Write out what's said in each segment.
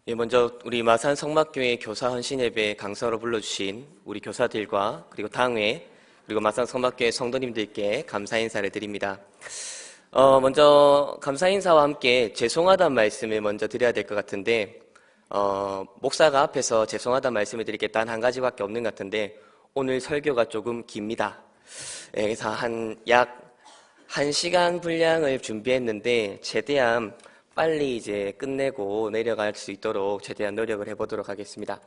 예, 먼저 우리 마산 성막교회 교사 헌신 예배 강사로 불러주신 우리 교사들과 그리고 당회 그리고 마산 성막교회 성도님들께 감사 인사를 드립니다. 먼저 감사 인사와 함께 죄송하다는 말씀을 먼저 드려야 될 것 같은데 목사가 앞에서 죄송하다는 말씀을 드릴 게 단 한 가지밖에 없는 것 같은데 오늘 설교가 조금 깁니다. 예, 그래서 약 1시간 분량을 준비했는데 최대한 빨리 이제 끝내고 내려갈 수 있도록 최대한 노력을 해보도록 하겠습니다.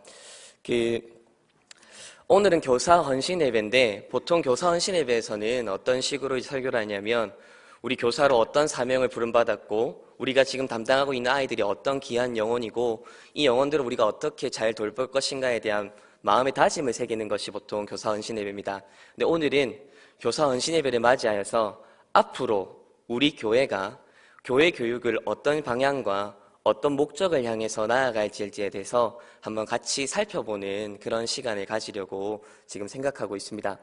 오늘은 교사 헌신 예배인데 보통 교사 헌신 예배에서는 어떤 식으로 설교를 하냐면 우리 교사로 어떤 사명을 부름받았고 우리가 지금 담당하고 있는 아이들이 어떤 귀한 영혼이고 이 영혼들을 우리가 어떻게 잘 돌볼 것인가에 대한 마음의 다짐을 새기는 것이 보통 교사 헌신 예배입니다. 근데 오늘은 교사 헌신 예배를 맞이하여서 앞으로 우리 교회가 교회 교육을 어떤 방향과 어떤 목적을 향해서 나아갈지에 대해서 한번 같이 살펴보는 그런 시간을 가지려고 지금 생각하고 있습니다.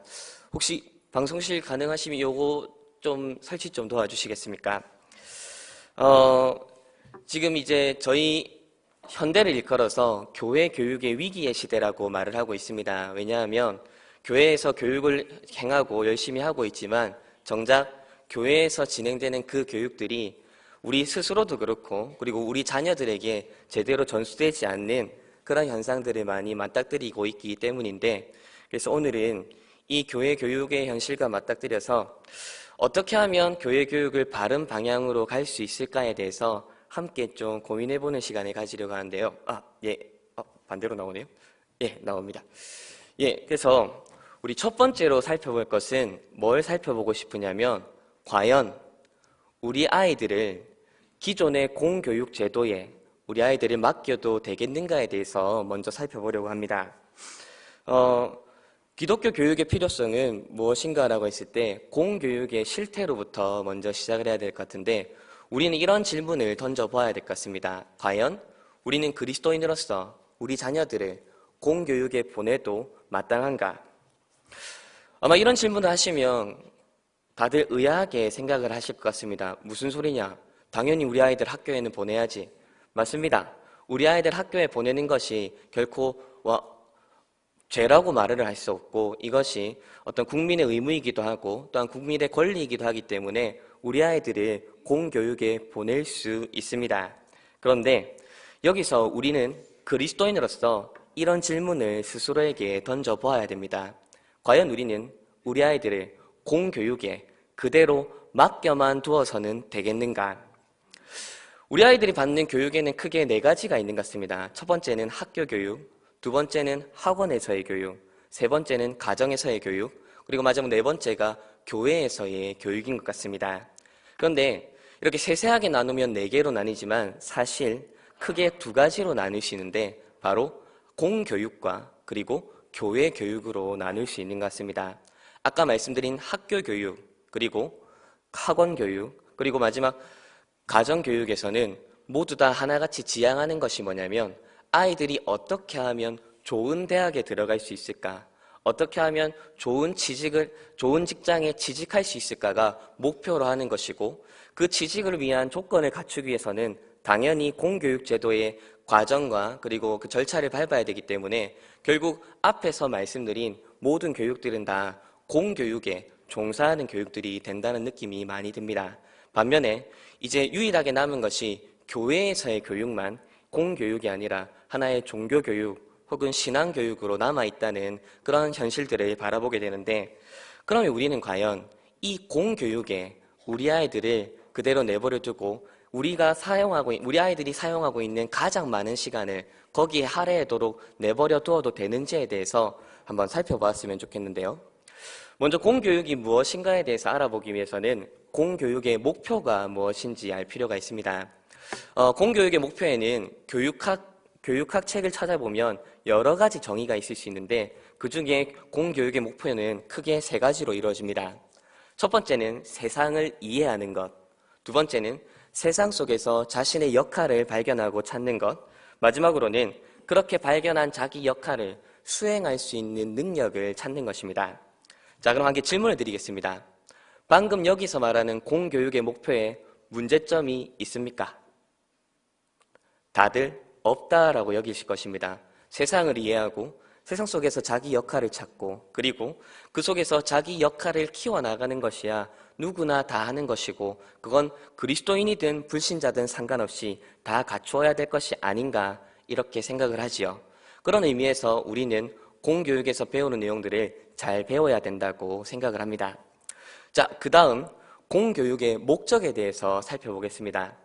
혹시 방송실 가능하시면 요거 좀 설치 좀 도와주시겠습니까? 지금 이제 저희 현대를 일컬어서 교회 교육의 위기의 시대라고 말을 하고 있습니다. 왜냐하면 교회에서 교육을 행하고 열심히 하고 있지만 정작 교회에서 진행되는 그 교육들이 우리 스스로도 그렇고 그리고 우리 자녀들에게 제대로 전수되지 않는 그런 현상들을 많이 맞닥뜨리고 있기 때문인데 그래서 오늘은 이 교회 교육의 현실과 맞닥뜨려서 어떻게 하면 교회 교육을 바른 방향으로 갈 수 있을까에 대해서 함께 좀 고민해보는 시간을 가지려고 하는데요. 반대로 나오네요. 예, 나옵니다. 예, 그래서 우리 첫 번째로 살펴볼 것은 뭘 살펴보고 싶으냐면 과연 우리 아이들을 기존의 공교육 제도에 우리 아이들을 맡겨도 되겠는가에 대해서 먼저 살펴보려고 합니다. 기독교 교육의 필요성은 무엇인가라고 했을 때 공교육의 실태로부터 먼저 시작을 해야 될 것 같은데 우리는 이런 질문을 던져보아야 될 것 같습니다. 과연 우리는 그리스도인으로서 우리 자녀들을 공교육에 보내도 마땅한가? 아마 이런 질문을 하시면 다들 의아하게 생각을 하실 것 같습니다. 무슨 소리냐? 당연히 우리 아이들 학교에는 보내야지. 맞습니다. 우리 아이들 학교에 보내는 것이 결코 죄라고 말을 할 수 없고 이것이 어떤 국민의 의무이기도 하고 또한 국민의 권리이기도 하기 때문에 우리 아이들을 공교육에 보낼 수 있습니다. 그런데 여기서 우리는 그리스도인으로서 이런 질문을 스스로에게 던져보아야 됩니다. 과연 우리는 우리 아이들을 공교육에 그대로 맡겨만 두어서는 되겠는가? 우리 아이들이 받는 교육에는 크게 4가지가 있는 것 같습니다. 첫 번째는 학교 교육, 두 번째는 학원에서의 교육, 세 번째는 가정에서의 교육, 그리고 마지막 4번째가 교회에서의 교육인 것 같습니다. 그런데 이렇게 세세하게 나누면 4개로 나뉘지만 사실 크게 2가지로 나누시는데 바로 공교육과 그리고 교회 교육으로 나눌 수 있는 것 같습니다. 아까 말씀드린 학교 교육, 그리고 학원 교육, 그리고 마지막 가정 교육에서는 모두 다 하나같이 지향하는 것이 뭐냐면 아이들이 어떻게 하면 좋은 대학에 들어갈 수 있을까? 어떻게 하면 좋은 직장에 취직할 수 있을까가 목표로 하는 것이고 그 취직을 위한 조건을 갖추기 위해서는 당연히 공교육 제도의 과정과 그리고 그 절차를 밟아야 되기 때문에 결국 앞에서 말씀드린 모든 교육들은 다 공교육에 종사하는 교육들이 된다는 느낌이 많이 듭니다. 반면에 이제 유일하게 남은 것이 교회에서의 교육만 공교육이 아니라 하나의 종교교육 혹은 신앙교육으로 남아있다는 그런 현실들을 바라보게 되는데 그러면 우리는 과연 이 공교육에 우리 아이들을 그대로 내버려 두고 우리 아이들이 사용하고 있는 가장 많은 시간을 거기에 할애하도록 내버려 두어도 되는지에 대해서 한번 살펴보았으면 좋겠는데요. 먼저 공교육이 무엇인가에 대해서 알아보기 위해서는 공교육의 목표가 무엇인지 알 필요가 있습니다. 공교육의 목표에는 교육학 책을 찾아보면 여러 가지 정의가 있을 수 있는데 그 중에 공교육의 목표는 크게 3가지로 이루어집니다. 첫 번째는 세상을 이해하는 것, 두 번째는 세상 속에서 자신의 역할을 발견하고 찾는 것, 마지막으로는 그렇게 발견한 자기 역할을 수행할 수 있는 능력을 찾는 것입니다. 자, 그럼 한 개 질문을 드리겠습니다. 방금 여기서 말하는 공교육의 목표에 문제점이 있습니까? 다들 없다라고 여기실 것입니다. 세상을 이해하고 세상 속에서 자기 역할을 찾고 그리고 그 속에서 자기 역할을 키워나가는 것이야 누구나 다 하는 것이고 그건 그리스도인이든 불신자든 상관없이 다 갖추어야 될 것이 아닌가 이렇게 생각을 하지요. 그런 의미에서 우리는 공교육에서 배우는 내용들을 잘 배워야 된다고 생각을 합니다. 자, 그 다음 공교육의 목적에 대해서 살펴보겠습니다.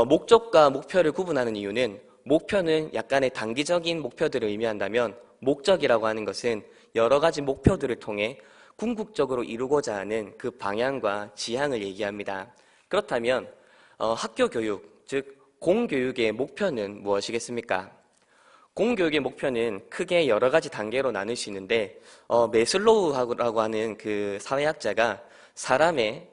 목적과 목표를 구분하는 이유는 목표는 약간의 단기적인 목표들을 의미한다면 목적이라고 하는 것은 여러 가지 목표들을 통해 궁극적으로 이루고자 하는 그 방향과 지향을 얘기합니다. 그렇다면 학교 교육, 즉 공교육의 목표는 무엇이겠습니까? 공교육의 목표는 크게 여러 가지 단계로 나눌 수 있는데 메슬로우라고 하는 그 사회학자가 사람의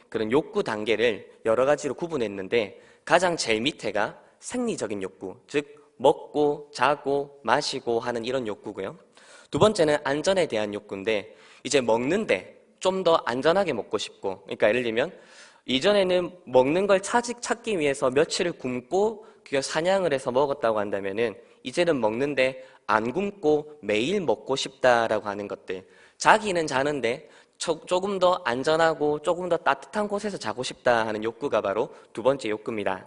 그런 욕구 단계를 여러 가지로 구분했는데 가장 제일 밑에가 생리적인 욕구, 즉 먹고 자고 마시고 하는 이런 욕구고요. 두 번째는 안전에 대한 욕구인데 이제 먹는데 좀 더 안전하게 먹고 싶고, 그러니까 예를 들면 이전에는 먹는 걸 찾기 위해서 며칠을 굶고 그걸 사냥을 해서 먹었다고 한다면은 이제는 먹는데 안 굶고 매일 먹고 싶다라고 하는 것들. 자기는 자는데 조금 더 안전하고 조금 더 따뜻한 곳에서 자고 싶다 하는 욕구가 바로 두 번째 욕구입니다.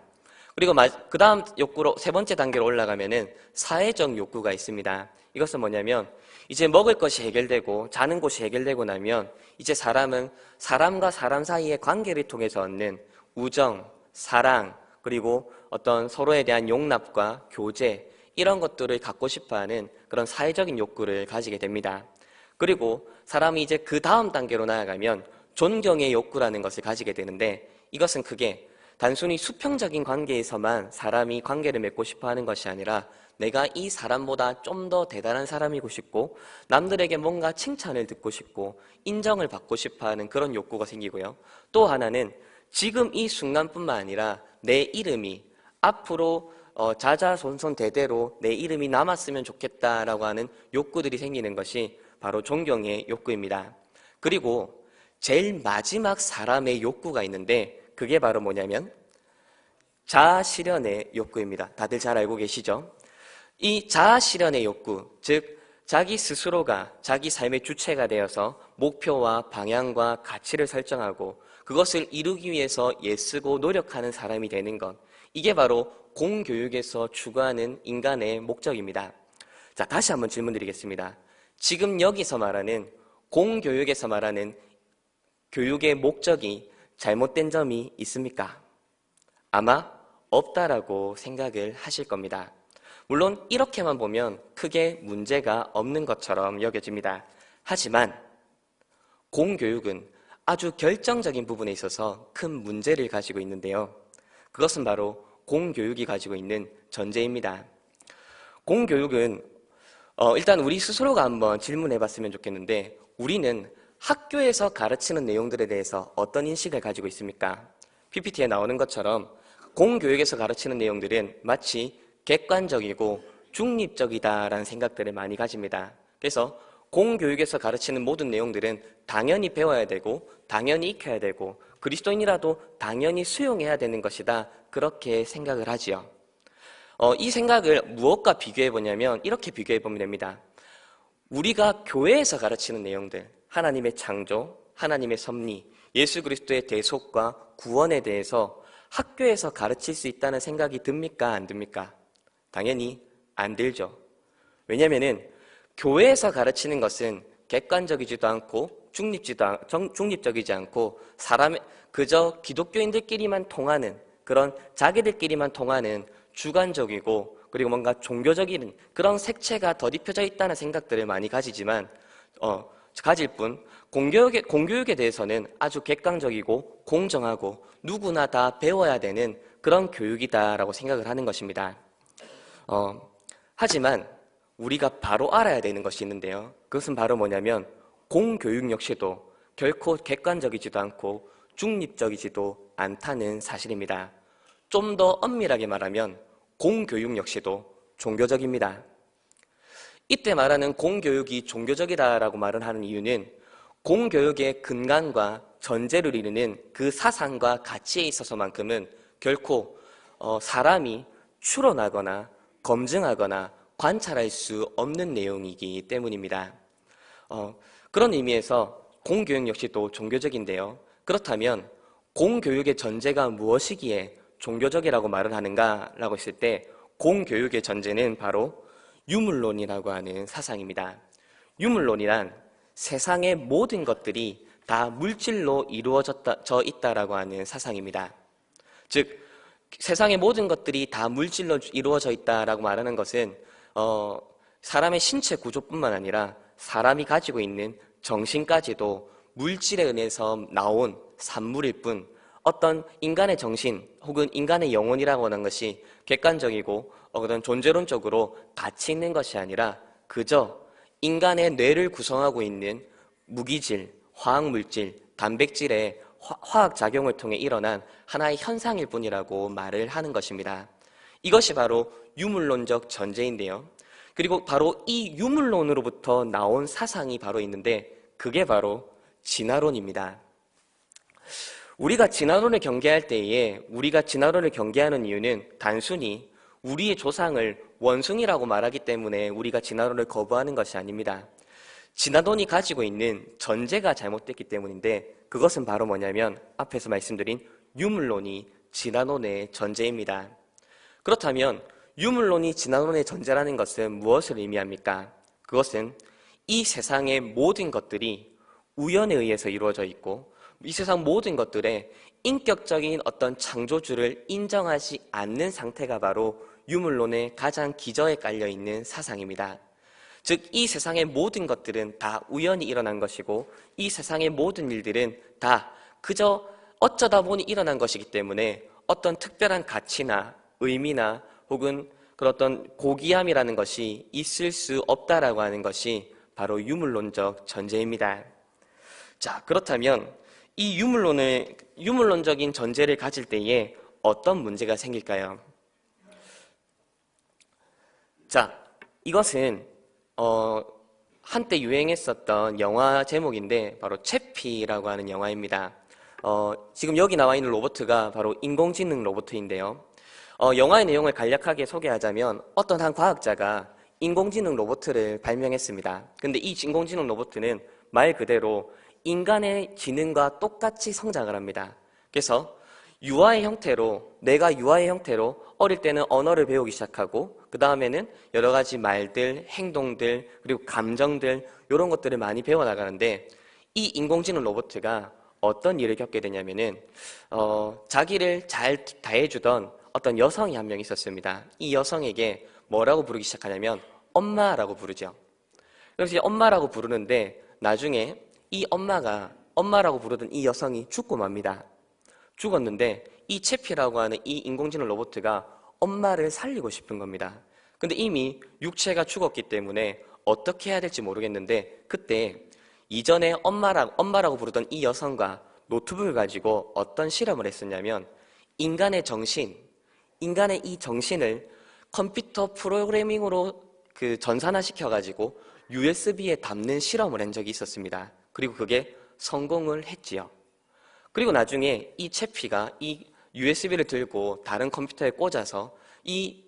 그리고 그 다음 욕구로 세 번째 단계로 올라가면은 사회적 욕구가 있습니다. 이것은 뭐냐면 이제 먹을 것이 해결되고 자는 곳이 해결되고 나면 이제 사람은 사람과 사람 사이의 관계를 통해서 얻는 우정, 사랑, 그리고 어떤 서로에 대한 용납과 교제 이런 것들을 갖고 싶어하는 그런 사회적인 욕구를 가지게 됩니다. 그리고 사람이 이제 그 다음 단계로 나아가면 존경의 욕구라는 것을 가지게 되는데 이것은 크게 단순히 수평적인 관계에서만 사람이 관계를 맺고 싶어 하는 것이 아니라 내가 이 사람보다 좀 더 대단한 사람이고 싶고 남들에게 뭔가 칭찬을 듣고 싶고 인정을 받고 싶어 하는 그런 욕구가 생기고요. 또 하나는 지금 이 순간뿐만 아니라 내 이름이 앞으로 자자손손 대대로 내 이름이 남았으면 좋겠다라고 하는 욕구들이 생기는 것이 바로 존경의 욕구입니다. 그리고 제일 마지막 사람의 욕구가 있는데 그게 바로 뭐냐면 자아실현의 욕구입니다. 다들 잘 알고 계시죠? 이 자아실현의 욕구, 즉 자기 스스로가 자기 삶의 주체가 되어서 목표와 방향과 가치를 설정하고 그것을 이루기 위해서 애쓰고 노력하는 사람이 되는 것, 이게 바로 공교육에서 추구하는 인간의 목적입니다. 자, 다시 한번 질문 드리겠습니다. 지금 여기서 말하는 공교육에서 말하는 교육의 목적이 잘못된 점이 있습니까? 아마 없다라고 생각을 하실 겁니다. 물론 이렇게만 보면 크게 문제가 없는 것처럼 여겨집니다. 하지만 공교육은 아주 결정적인 부분에 있어서 큰 문제를 가지고 있는데요. 그것은 바로 공교육이 가지고 있는 전제입니다. 공교육은 일단 우리 스스로가 한번 질문해 봤으면 좋겠는데 우리는 학교에서 가르치는 내용들에 대해서 어떤 인식을 가지고 있습니까? PPT에 나오는 것처럼 공교육에서 가르치는 내용들은 마치 객관적이고 중립적이다라는 생각들을 많이 가집니다. 그래서 공교육에서 가르치는 모든 내용들은 당연히 배워야 되고 당연히 익혀야 되고 그리스도인이라도 당연히 수용해야 되는 것이다. 그렇게 생각을 하지요. 이 생각을 무엇과 비교해 보냐면 이렇게 비교해 보면 됩니다. 우리가 교회에서 가르치는 내용들, 하나님의 창조, 하나님의 섭리, 예수 그리스도의 대속과 구원에 대해서 학교에서 가르칠 수 있다는 생각이 듭니까? 안 듭니까? 당연히 안 들죠. 왜냐하면 교회에서 가르치는 것은 객관적이지도 않고 중립적이지 않고 그저 기독교인들끼리만 통하는 그런 자기들끼리만 통하는 주관적이고 그리고 뭔가 종교적인 그런 색채가 덧입혀져 있다는 생각들을 많이 가지지만 가질 뿐 공교육에 대해서는 아주 객관적이고 공정하고 누구나 다 배워야 되는 그런 교육이다라고 생각을 하는 것입니다. 하지만 우리가 바로 알아야 되는 것이 있는데요. 그것은 바로 뭐냐면 공교육 역시도 결코 객관적이지도 않고 중립적이지도 않다는 사실입니다. 좀 더 엄밀하게 말하면 공교육 역시도 종교적입니다. 이때 말하는 공교육이 종교적이다라고 말을 하는 이유는 공교육의 근간과 전제를 이루는 그 사상과 가치에 있어서만큼은 결코 사람이 추론하거나 검증하거나 관찰할 수 없는 내용이기 때문입니다. 그런 의미에서 공교육 역시 또 종교적인데요. 그렇다면 공교육의 전제가 무엇이기에 종교적이라고 말을 하는가라고 했을 때 공교육의 전제는 바로 유물론이라고 하는 사상입니다. 유물론이란 세상의 모든 것들이 다 물질로 이루어져 있다라고 하는 사상입니다. 즉 세상의 모든 것들이 다 물질로 이루어져 있다라고 말하는 것은 사람의 신체 구조뿐만 아니라 사람이 가지고 있는 정신까지도 물질에 의해서 나온 산물일 뿐 어떤 인간의 정신 혹은 인간의 영혼이라고 하는 것이 객관적이고 어떤 존재론적으로 가치 있는 것이 아니라 그저 인간의 뇌를 구성하고 있는 무기질, 화학물질, 단백질의 화학작용을 통해 일어난 하나의 현상일 뿐이라고 말을 하는 것입니다. 이것이 바로 유물론적 전제인데요. 그리고 바로 이 유물론으로부터 나온 사상이 바로 있는데 그게 바로 진화론입니다. 우리가 진화론을 경계할 때에 우리가 진화론을 경계하는 이유는 단순히 우리의 조상을 원숭이라고 말하기 때문에 우리가 진화론을 거부하는 것이 아닙니다. 진화론이 가지고 있는 전제가 잘못됐기 때문인데 그것은 바로 뭐냐면 앞에서 말씀드린 유물론이 진화론의 전제입니다. 그렇다면 유물론이 진화론의 전제라는 것은 무엇을 의미합니까? 그것은 이 세상의 모든 것들이 우연에 의해서 이루어져 있고 이 세상 모든 것들의 인격적인 어떤 창조주를 인정하지 않는 상태가 바로 유물론의 가장 기저에 깔려있는 사상입니다. 즉, 이 세상의 모든 것들은 다 우연히 일어난 것이고 이 세상의 모든 일들은 다 그저 어쩌다 보니 일어난 것이기 때문에 어떤 특별한 가치나 의미나 혹은 그런 어떤 고귀함이라는 것이 있을 수 없다라고 하는 것이 바로 유물론적 전제입니다. 자, 그렇다면 이 유물론적인 전제를 가질 때에 어떤 문제가 생길까요? 자, 이것은 한때 유행했었던 영화 제목인데 바로 채피라고 하는 영화입니다. 지금 여기 나와 있는 로봇가 바로 인공지능 로봇인데요. 영화의 내용을 간략하게 소개하자면 어떤 한 과학자가 인공지능 로봇을 발명했습니다. 근데 이 인공지능 로봇은 말 그대로 인간의 지능과 똑같이 성장을 합니다. 그래서 유아의 형태로, 내가 유아의 형태로 어릴 때는 언어를 배우기 시작하고 그 다음에는 여러 가지 말들, 행동들, 그리고 감정들 이런 것들을 많이 배워나가는데 이 인공지능 로봇가 어떤 일을 겪게 되냐면은 자기를 잘 다해주던 어떤 여성이 한 명 있었습니다. 이 여성에게 뭐라고 부르기 시작하냐면 엄마라고 부르죠. 그래서 이제 엄마라고 부르는데 나중에 이 엄마라고 부르던 이 여성이 죽고 맙니다. 죽었는데 이 채피라고 하는 이 인공지능 로봇가 엄마를 살리고 싶은 겁니다. 근데 이미 육체가 죽었기 때문에 어떻게 해야 될지 모르겠는데 그때 이전에 엄마라고 부르던 이 여성과 노트북을 가지고 어떤 실험을 했었냐면 인간의 이 정신을 컴퓨터 프로그래밍으로 전산화시켜가지고 USB에 담는 실험을 한 적이 있었습니다. 그리고 그게 성공을 했지요. 그리고 나중에 이 채피가 이 USB를 들고 다른 컴퓨터에 꽂아서 이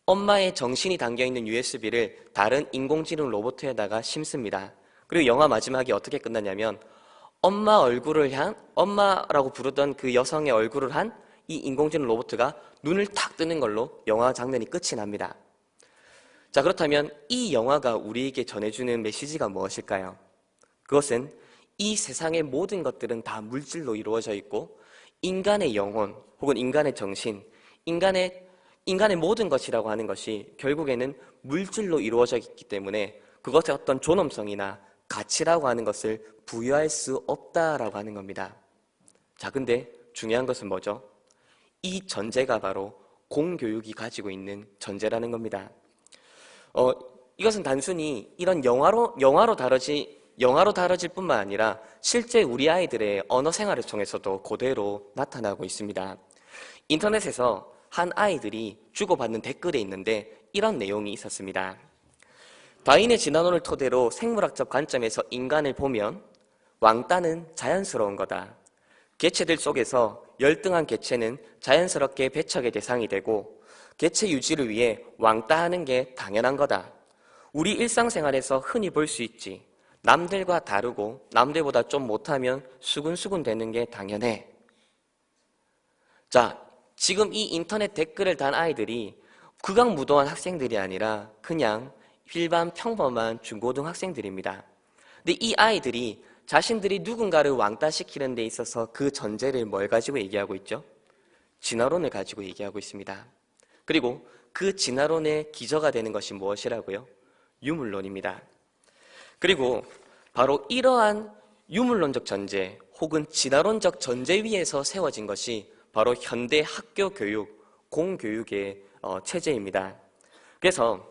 엄마의 정신이 담겨있는 USB를 다른 인공지능 로봇에다가 심습니다. 그리고 영화 마지막이 어떻게 끝나냐면 엄마라고 부르던 그 여성의 얼굴을 한 이 인공지능 로봇가 눈을 탁 뜨는 걸로 영화 장면이 끝이 납니다. 자, 그렇다면 이 영화가 우리에게 전해주는 메시지가 무엇일까요? 그것은 이 세상의 모든 것들은 다 물질로 이루어져 있고 인간의 영혼 혹은 인간의 정신, 인간의 모든 것이라고 하는 것이 결국에는 물질로 이루어져 있기 때문에 그것의 어떤 존엄성이나 가치라고 하는 것을 부여할 수 없다라고 하는 겁니다. 자, 근데 중요한 것은 뭐죠? 이 전제가 바로 공교육이 가지고 있는 전제라는 겁니다. 이것은 단순히 이런 영화로 다뤄질 뿐만 아니라 실제 우리 아이들의 언어 생활을 통해서도 그대로 나타나고 있습니다. 인터넷에서 한 아이들이 주고받는 댓글에 있는데 이런 내용이 있었습니다. 다윈의 진화론을 토대로 생물학적 관점에서 인간을 보면 왕따는 자연스러운 거다. 개체들 속에서 열등한 개체는 자연스럽게 배척의 대상이 되고 개체 유지를 위해 왕따하는 게 당연한 거다. 우리 일상생활에서 흔히 볼 수 있지. 남들과 다르고 남들보다 좀 못하면 수근수근 되는 게 당연해. 자, 지금 이 인터넷 댓글을 단 아이들이 극악무도한 학생들이 아니라 그냥 일반 평범한 중고등학생들입니다. 근데 이 아이들이 자신들이 누군가를 왕따시키는 데 있어서 그 전제를 뭘 가지고 얘기하고 있죠? 진화론을 가지고 얘기하고 있습니다. 그리고 그 진화론의 기저가 되는 것이 무엇이라고요? 유물론입니다. 그리고 바로 이러한 유물론적 전제 혹은 진화론적 전제 위에서 세워진 것이 바로 현대 학교 교육, 공교육의 체제입니다. 그래서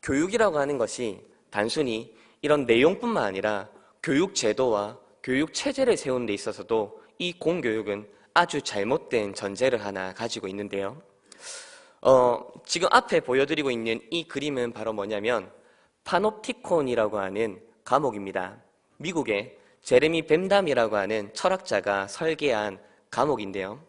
교육이라고 하는 것이 단순히 이런 내용뿐만 아니라 교육 제도와 교육 체제를 세우는 데 있어서도 이 공교육은 아주 잘못된 전제를 하나 가지고 있는데요. 지금 앞에 보여드리고 있는 이 그림은 바로 뭐냐면 파놉티콘이라고 하는 과목입니다. 미국의 제레미 벤담이라고 하는 철학자가 설계한 과목인데요.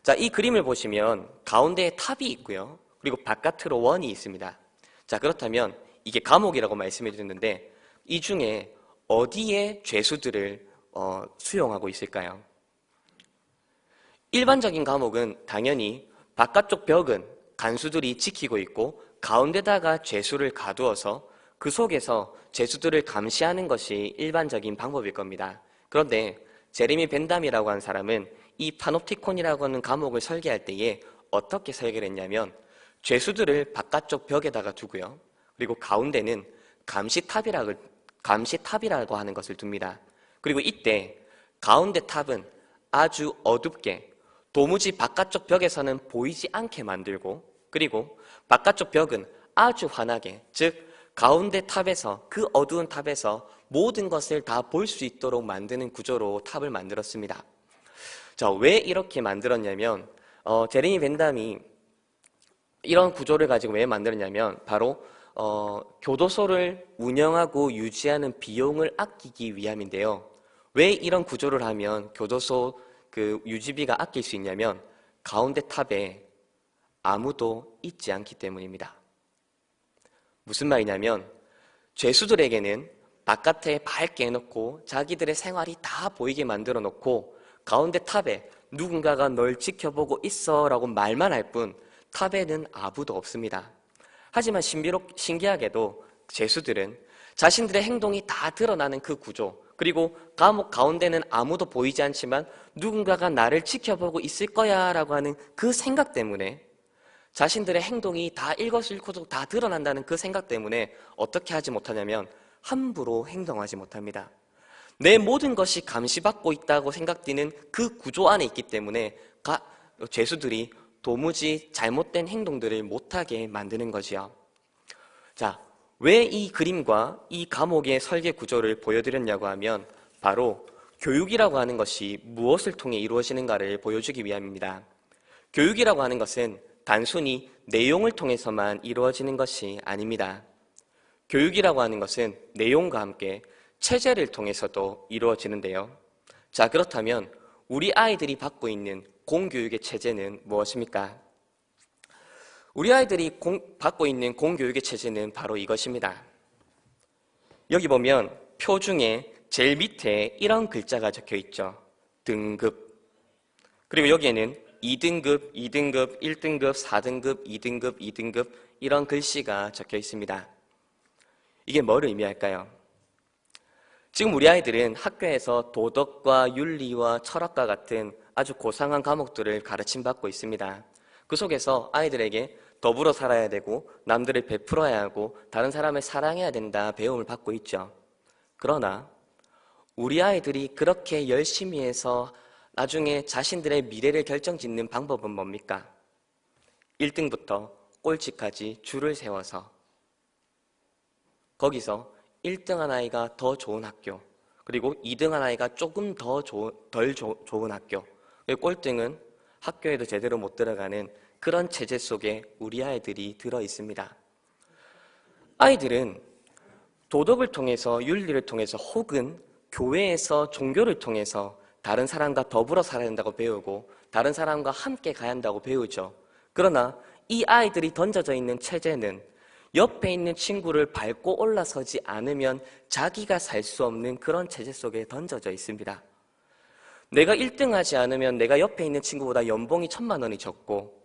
자, 이 그림을 보시면 가운데에 탑이 있고요. 그리고 바깥으로 원이 있습니다. 자, 그렇다면 이게 과목이라고 말씀해 드렸는데 이 중에 어디에 죄수들을 수용하고 있을까요? 일반적인 과목은 당연히 바깥쪽 벽은 간수들이 지키고 있고 가운데다가 죄수를 가두어서 그 속에서 죄수들을 감시하는 것이 일반적인 방법일 겁니다. 그런데 제레미 벤담이라고 하는 사람은 이 파놉티콘이라고 하는 과목을 설계할 때에 어떻게 설계를 했냐면 죄수들을 바깥쪽 벽에다가 두고요. 그리고 가운데는 감시탑이라고 하는 것을 둡니다. 그리고 이때 가운데 탑은 아주 어둡게 도무지 바깥쪽 벽에서는 보이지 않게 만들고 그리고 바깥쪽 벽은 아주 환하게 즉 가운데 탑에서 그 어두운 탑에서 모든 것을 다 볼 수 있도록 만드는 구조로 탑을 만들었습니다. 자, 왜 이렇게 만들었냐면 제레미 벤담이 이런 구조를 가지고 왜 만들었냐면 바로 교도소를 운영하고 유지하는 비용을 아끼기 위함인데요. 왜 이런 구조를 하면 교도소 그 유지비가 아낄 수 있냐면 가운데 탑에 아무도 있지 않기 때문입니다. 무슨 말이냐면 죄수들에게는 바깥에 밝게 해놓고 자기들의 생활이 다 보이게 만들어 놓고 가운데 탑에 누군가가 널 지켜보고 있어 라고 말만 할 뿐 탑에는 아무도 없습니다. 하지만 신기하게도 죄수들은 자신들의 행동이 다 드러나는 그 구조 그리고 감옥 가운데는 아무도 보이지 않지만 누군가가 나를 지켜보고 있을 거야 라고 하는 그 생각 때문에 자신들의 행동이 다 일거수일투족 다 드러난다는 그 생각 때문에 어떻게 하지 못하냐면 함부로 행동하지 못합니다. 내 모든 것이 감시받고 있다고 생각되는 그 구조 안에 있기 때문에 죄수들이 도무지 잘못된 행동들을 못하게 만드는 거지요. 자, 왜 이 그림과 이 과목의 설계 구조를 보여드렸냐고 하면 바로 교육이라고 하는 것이 무엇을 통해 이루어지는가를 보여주기 위함입니다. 교육이라고 하는 것은 단순히 내용을 통해서만 이루어지는 것이 아닙니다. 교육이라고 하는 것은 내용과 함께 체제를 통해서도 이루어지는데요. 자, 그렇다면 우리 아이들이 받고 있는 공교육의 체제는 무엇입니까? 우리 아이들이 받고 있는 공교육의 체제는 바로 이것입니다. 여기 보면 표 중에 제일 밑에 이런 글자가 적혀 있죠. 등급. 그리고 여기에는 2등급, 2등급, 1등급, 4등급, 2등급, 2등급 이런 글씨가 적혀 있습니다. 이게 뭘 의미할까요? 지금 우리 아이들은 학교에서 도덕과 윤리와 철학과 같은 아주 고상한 과목들을 가르침받고 있습니다. 그 속에서 아이들에게 더불어 살아야 되고 남들을 베풀어야 하고 다른 사람을 사랑해야 된다 배움을 받고 있죠. 그러나 우리 아이들이 그렇게 열심히 해서 나중에 자신들의 미래를 결정짓는 방법은 뭡니까? 1등부터 꼴찌까지 줄을 세워서 거기서 1등한 아이가 더 좋은 학교 그리고 2등한 아이가 조금 덜 좋은 학교 그리고 꼴등은 학교에도 제대로 못 들어가는 그런 체제 속에 우리 아이들이 들어 있습니다. 아이들은 도덕을 통해서 윤리를 통해서 혹은 교회에서 종교를 통해서 다른 사람과 더불어 살아야 된다고 배우고 다른 사람과 함께 가야 한다고 배우죠. 그러나 이 아이들이 던져져 있는 체제는 옆에 있는 친구를 밟고 올라서지 않으면 자기가 살 수 없는 그런 체제 속에 던져져 있습니다. 내가 1등 하지 않으면 내가 옆에 있는 친구보다 연봉이 1,000만 원이 적고,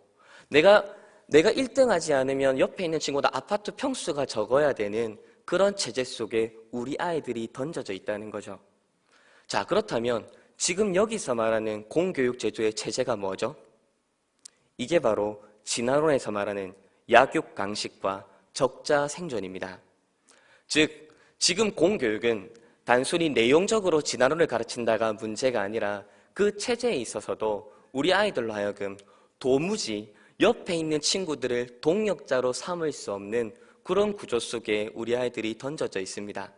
내가 1등 하지 않으면 옆에 있는 친구보다 아파트 평수가 적어야 되는 그런 체제 속에 우리 아이들이 던져져 있다는 거죠. 자, 그렇다면 지금 여기서 말하는 공교육 제도의 체제가 뭐죠? 이게 바로 진화론에서 말하는 약육강식과 적자생존입니다. 즉, 지금 공교육은 단순히 내용적으로 진화론을 가르친다가 문제가 아니라 그 체제에 있어서도 우리 아이들로 하여금 도무지 옆에 있는 친구들을 동역자로 삼을 수 없는 그런 구조 속에 우리 아이들이 던져져 있습니다.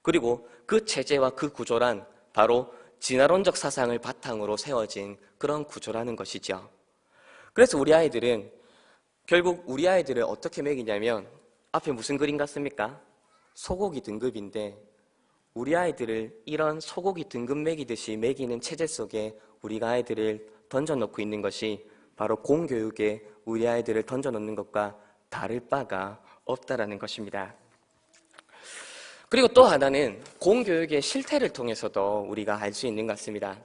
그리고 그 체제와 그 구조란 바로 진화론적 사상을 바탕으로 세워진 그런 구조라는 것이죠. 그래서 우리 아이들은 결국 우리 아이들을 어떻게 먹이냐면, 앞에 무슨 그림 같습니까? 소고기 등급인데 우리 아이들을 이런 소고기 등급 먹이듯이 먹이는 체제 속에 우리가 아이들을 던져놓고 있는 것이 바로 공교육에 우리 아이들을 던져놓는 것과 다를 바가 없다라는 것입니다. 그리고 또 하나는 공교육의 실태를 통해서도 우리가 알 수 있는 것 같습니다.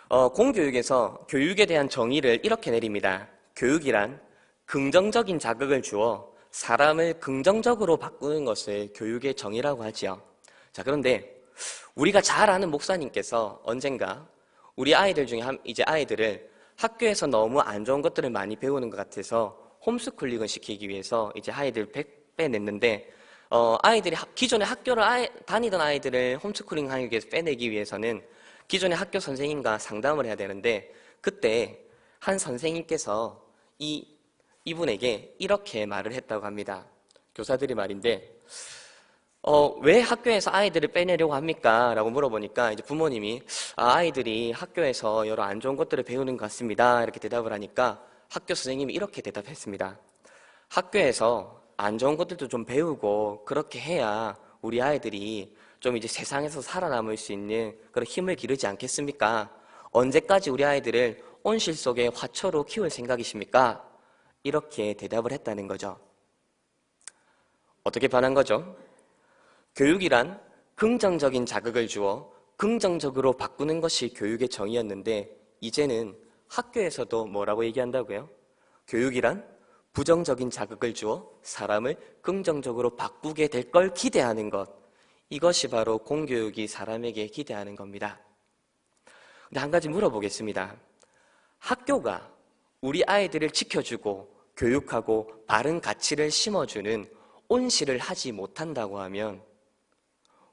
공교육에서 교육에 대한 정의를 이렇게 내립니다. 교육이란 긍정적인 자극을 주어 사람을 긍정적으로 바꾸는 것을 교육의 정의라고 하지요. 자, 그런데 우리가 잘 아는 목사님께서 언젠가 우리 아이들 중에 이제 아이들을 학교에서 너무 안 좋은 것들을 많이 배우는 것 같아서 홈스쿨링을 시키기 위해서 이제 아이들 빼냈는데, 아이들이 기존에 학교를 다니던 아이들을 홈스쿨링 하기 위해서 빼내기 위해서는 기존의 학교 선생님과 상담을 해야 되는데, 그때 한 선생님께서 이분에게 이렇게 말을 했다고 합니다. 교사들이 말인데, 왜 학교에서 아이들을 빼내려고 합니까? 라고 물어보니까 이제 부모님이 아이들이 학교에서 여러 안 좋은 것들을 배우는 것 같습니다. 이렇게 대답을 하니까 학교 선생님이 이렇게 대답했습니다. 학교에서 안 좋은 것들도 좀 배우고 그렇게 해야 우리 아이들이 좀 이제 세상에서 살아남을 수 있는 그런 힘을 기르지 않겠습니까? 언제까지 우리 아이들을 온실 속의 화초로 키울 생각이십니까? 이렇게 대답을 했다는 거죠. 어떻게 변한 거죠? 교육이란 긍정적인 자극을 주어 긍정적으로 바꾸는 것이 교육의 정의였는데, 이제는 학교에서도 뭐라고 얘기한다고요? 교육이란 부정적인 자극을 주어 사람을 긍정적으로 바꾸게 될 걸 기대하는 것, 이것이 바로 공교육이 사람에게 기대하는 겁니다. 근데 한 가지 물어보겠습니다. 학교가 우리 아이들을 지켜주고 교육하고 바른 가치를 심어주는 온실을 하지 못한다고 하면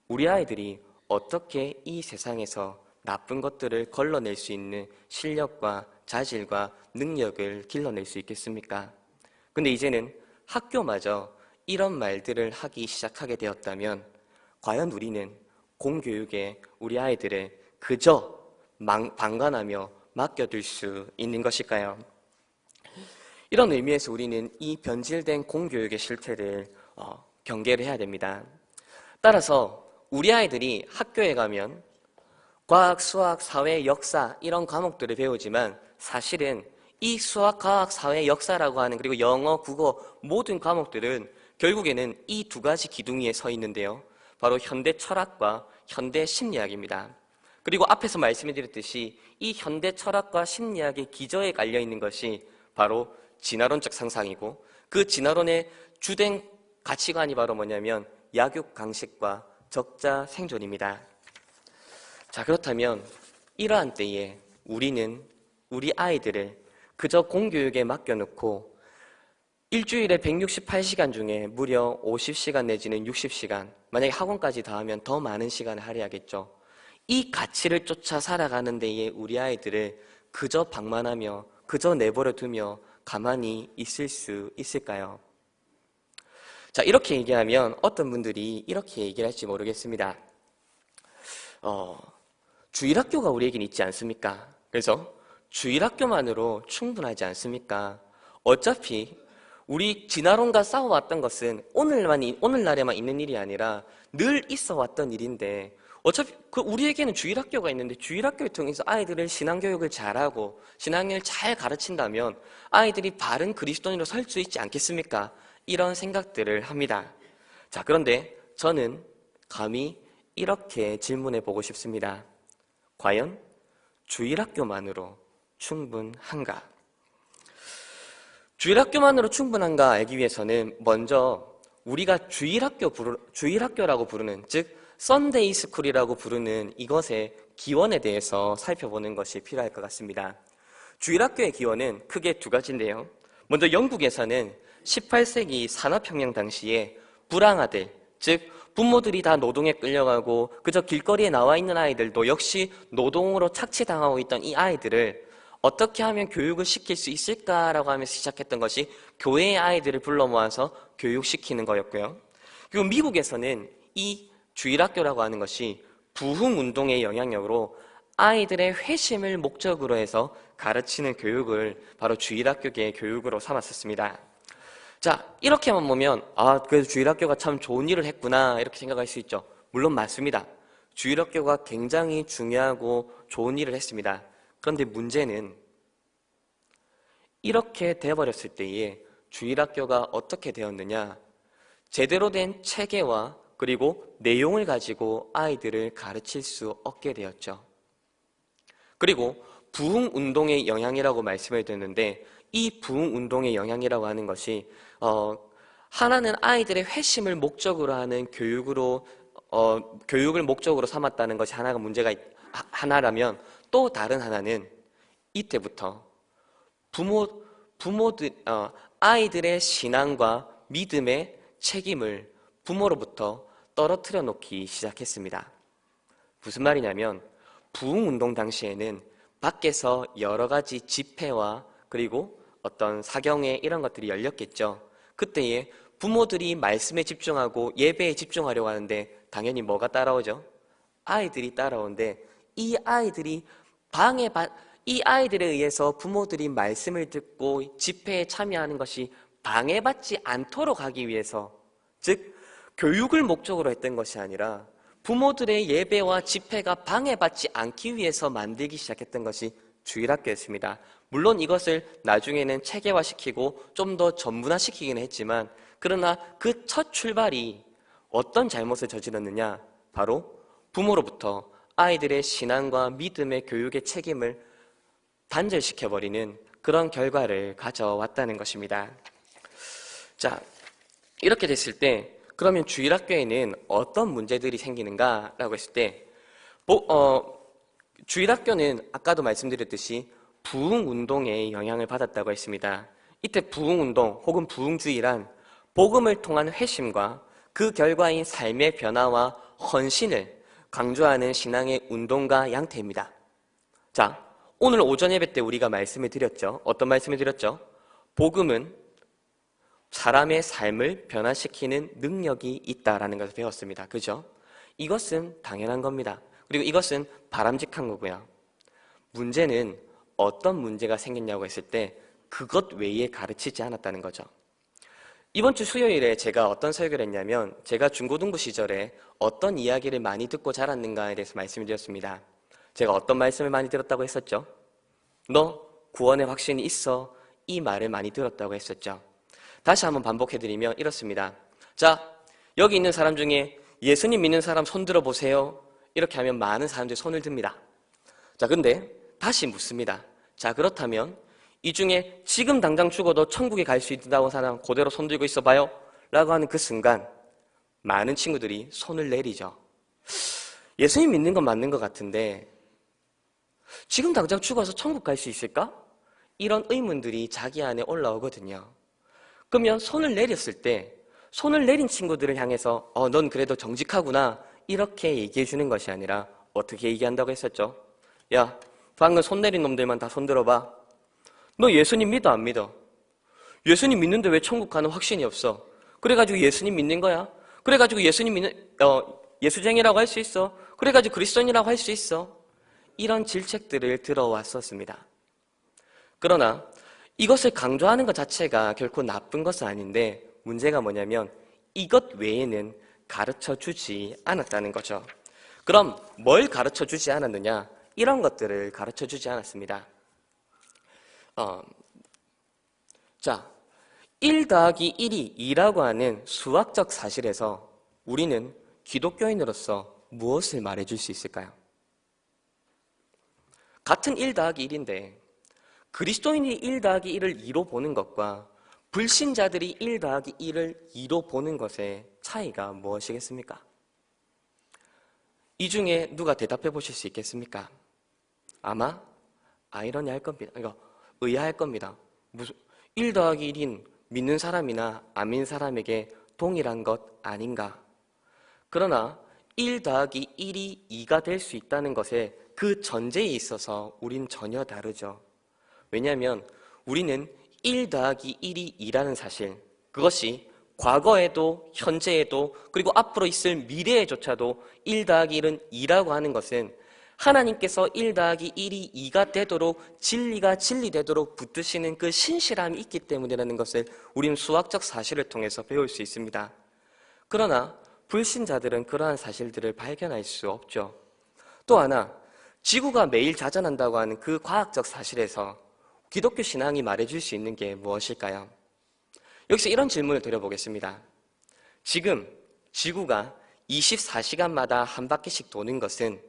우리 아이들이 어떻게 이 세상에서 나쁜 것들을 걸러낼 수 있는 실력과 자질과 능력을 길러낼 수 있겠습니까? 근데 이제는 학교마저 이런 말들을 하기 시작하게 되었다면 과연 우리는 공교육에 우리 아이들을 그저 방관하며 맡겨둘 수 있는 것일까요? 이런 의미에서 우리는 이 변질된 공교육의 실태를 경계를 해야 됩니다. 따라서 우리 아이들이 학교에 가면 과학, 수학, 사회, 역사 이런 과목들을 배우지만 사실은 이 수학, 과학, 사회, 역사라고 하는, 그리고 영어, 국어 모든 과목들은 결국에는 이 두 가지 기둥 위에 서 있는데요. 바로 현대 철학과 현대 심리학입니다. 그리고 앞에서 말씀드렸듯이 이 현대 철학과 심리학의 기저에 깔려 있는 것이 바로 진화론적 상상이고, 그 진화론의 주된 가치관이 바로 뭐냐면 약육강식과 적자 생존입니다. 자, 그렇다면 이러한 때에 우리는 우리 아이들을 그저 공교육에 맡겨놓고 일주일에 168시간 중에 무려 50시간 내지는 60시간, 만약에 학원까지 더하면 더 많은 시간을 할애하겠죠. 이 가치를 쫓아 살아가는 데에 우리 아이들을 그저 방만하며 그저 내버려 두며 가만히 있을 수 있을까요? 자, 이렇게 얘기하면 어떤 분들이 이렇게 얘기를 할지 모르겠습니다. 주일학교가 우리에겐 있지 않습니까? 그래서 주일학교만으로 충분하지 않습니까? 어차피 우리 진화론과 싸워왔던 것은 오늘날에만 있는 일이 아니라 늘 있어왔던 일인데 어차피 우리에게는 주일학교가 있는데 주일학교를 통해서 아이들을 신앙교육을 잘하고 신앙을 잘 가르친다면 아이들이 바른 그리스도인으로 설 수 있지 않겠습니까? 이런 생각들을 합니다. 자, 그런데 저는 감히 이렇게 질문해 보고 싶습니다. 과연 주일학교만으로 충분한가? 주일학교만으로 충분한가 알기 위해서는 먼저 우리가 주일학교라고 부르는, 즉 썬데이 스쿨이라고 부르는 이것의 기원에 대해서 살펴보는 것이 필요할 것 같습니다. 주일학교의 기원은 크게 두 가지인데요. 먼저 영국에서는 18세기 산업혁명 당시에 불황아들, 즉 부모들이 다 노동에 끌려가고 그저 길거리에 나와 있는 아이들도 역시 노동으로 착취당하고 있던 이 아이들을 어떻게 하면 교육을 시킬 수 있을까라고 하면서 시작했던 것이 교회의 아이들을 불러 모아서 교육시키는 거였고요. 그리고 미국에서는 이 주일학교라고 하는 것이 부흥운동의 영향력으로 아이들의 회심을 목적으로 해서 가르치는 교육을 바로 주일학교계의 교육으로 삼았었습니다. 자, 이렇게만 보면 그래서 주일학교가 참 좋은 일을 했구나 이렇게 생각할 수 있죠. 물론 맞습니다. 주일학교가 굉장히 중요하고 좋은 일을 했습니다. 그런데 문제는 이렇게 돼버렸을 때에 주일학교가 어떻게 되었느냐, 제대로 된 체계와 그리고 내용을 가지고 아이들을 가르칠 수 없게 되었죠. 그리고 부흥운동의 영향이라고 말씀을 드렸는데 이 부흥운동의 영향이라고 하는 것이 하나는 아이들의 회심을 목적으로 하는 교육을 목적으로 삼았다는 것이 하나라면 또 다른 하나는 이때부터 아이들의 신앙과 믿음의 책임을 부모로부터 떨어뜨려 놓기 시작했습니다. 무슨 말이냐면 부흥운동 당시에는 밖에서 여러 가지 집회와 그리고 어떤 사경회 이런 것들이 열렸겠죠. 그때에 부모들이 말씀에 집중하고 예배에 집중하려고 하는데 당연히 뭐가 따라오죠? 아이들이 따라오는데 이 아이들에 의해서 부모들이 말씀을 듣고 집회에 참여하는 것이 방해받지 않도록 하기 위해서, 즉 교육을 목적으로 했던 것이 아니라 부모들의 예배와 집회가 방해받지 않기 위해서 만들기 시작했던 것이 주일학교였습니다. 물론 이것을 나중에는 체계화시키고 좀 더 전문화시키기는 했지만, 그러나 그 첫 출발이 어떤 잘못을 저질렀느냐, 바로 부모로부터 아이들의 신앙과 믿음의 교육의 책임을 단절시켜버리는 그런 결과를 가져왔다는 것입니다. 자, 이렇게 됐을 때 그러면 주일학교에는 어떤 문제들이 생기는가라고 했을 때 주일학교는 아까도 말씀드렸듯이 부흥운동의 영향을 받았다고 했습니다. 이때 부흥운동 혹은 부흥주의란 복음을 통한 회심과 그 결과인 삶의 변화와 헌신을 강조하는 신앙의 운동과 양태입니다. 자, 오늘 오전 예배 때 우리가 말씀을 드렸죠. 어떤 말씀을 드렸죠? 복음은 사람의 삶을 변화시키는 능력이 있다라는 것을 배웠습니다. 그죠? 이것은 당연한 겁니다. 그리고 이것은 바람직한 거고요. 문제는 어떤 문제가 생겼냐고 했을 때 그것 외에 가르치지 않았다는 거죠. 이번 주 수요일에 제가 어떤 설교를 했냐면 제가 중고등부 시절에 어떤 이야기를 많이 듣고 자랐는가에 대해서 말씀을 드렸습니다. 제가 어떤 말씀을 많이 들었다고 했었죠? 너 구원의 확신이 있어. 이 말을 많이 들었다고 했었죠. 다시 한번 반복해드리면 이렇습니다. 자, 여기 있는 사람 중에 예수님 믿는 사람 손 들어보세요. 이렇게 하면 많은 사람들이 손을 듭니다. 자, 근데 다시 묻습니다. 자, 그렇다면 이 중에 지금 당장 죽어도 천국에 갈 수 있다고 사람 그대로 손 들고 있어봐요 라고 하는 그 순간 많은 친구들이 손을 내리죠. 예수님 믿는 건 맞는 것 같은데 지금 당장 죽어서 천국 갈 수 있을까? 이런 의문들이 자기 안에 올라오거든요. 그러면 손을 내렸을 때 손을 내린 친구들을 향해서 넌 그래도 정직하구나 이렇게 얘기해 주는 것이 아니라 어떻게 얘기한다고 했었죠? 야, 방금 손 내린 놈들만 다 손 들어봐. 너 예수님 믿어 안 믿어? 예수님 믿는데 왜 천국 가는 확신이 없어? 그래가지고 예수님 믿는 거야? 그래가지고 예수쟁이라고 할 수 있어? 그래가지고 그리스도인이라고 할 수 있어? 이런 질책들을 들어왔었습니다. 그러나 이것을 강조하는 것 자체가 결코 나쁜 것은 아닌데 문제가 뭐냐면 이것 외에는 가르쳐 주지 않았다는 거죠. 그럼 뭘 가르쳐 주지 않았느냐? 이런 것들을 가르쳐 주지 않았습니다. 자, 1 더하기 1이 2라고 하는 수학적 사실에서 우리는 기독교인으로서 무엇을 말해줄 수 있을까요? 같은 1 더하기 1인데 그리스도인이 1 더하기 1을 2로 보는 것과 불신자들이 1 더하기 1을 2로 보는 것의 차이가 무엇이겠습니까? 이 중에 누가 대답해 보실 수 있겠습니까? 아마 아이러니할 겁니다. 그러니까 의아할 겁니다. 무슨 1 더하기 1인 믿는 사람이나 안 믿는 사람에게 동일한 것 아닌가? 그러나 1 더하기 1이 2가 될 수 있다는 것에 그 전제에 있어서 우린 전혀 다르죠. 왜냐하면 우리는 1 더하기 1이 2라는 사실, 그것이 과거에도 현재에도 그리고 앞으로 있을 미래에조차도 1 더하기 1은 2라고 하는 것은 하나님께서 1 더하기 1이 2가 되도록 진리가 진리되도록 붙드시는 그 신실함이 있기 때문이라는 것을 우리는 수학적 사실을 통해서 배울 수 있습니다. 그러나 불신자들은 그러한 사실들을 발견할 수 없죠. 또 하나, 지구가 매일 자전한다고 하는 그 과학적 사실에서 기독교 신앙이 말해줄 수 있는 게 무엇일까요? 여기서 이런 질문을 드려보겠습니다. 지금 지구가 24시간마다 한 바퀴씩 도는 것은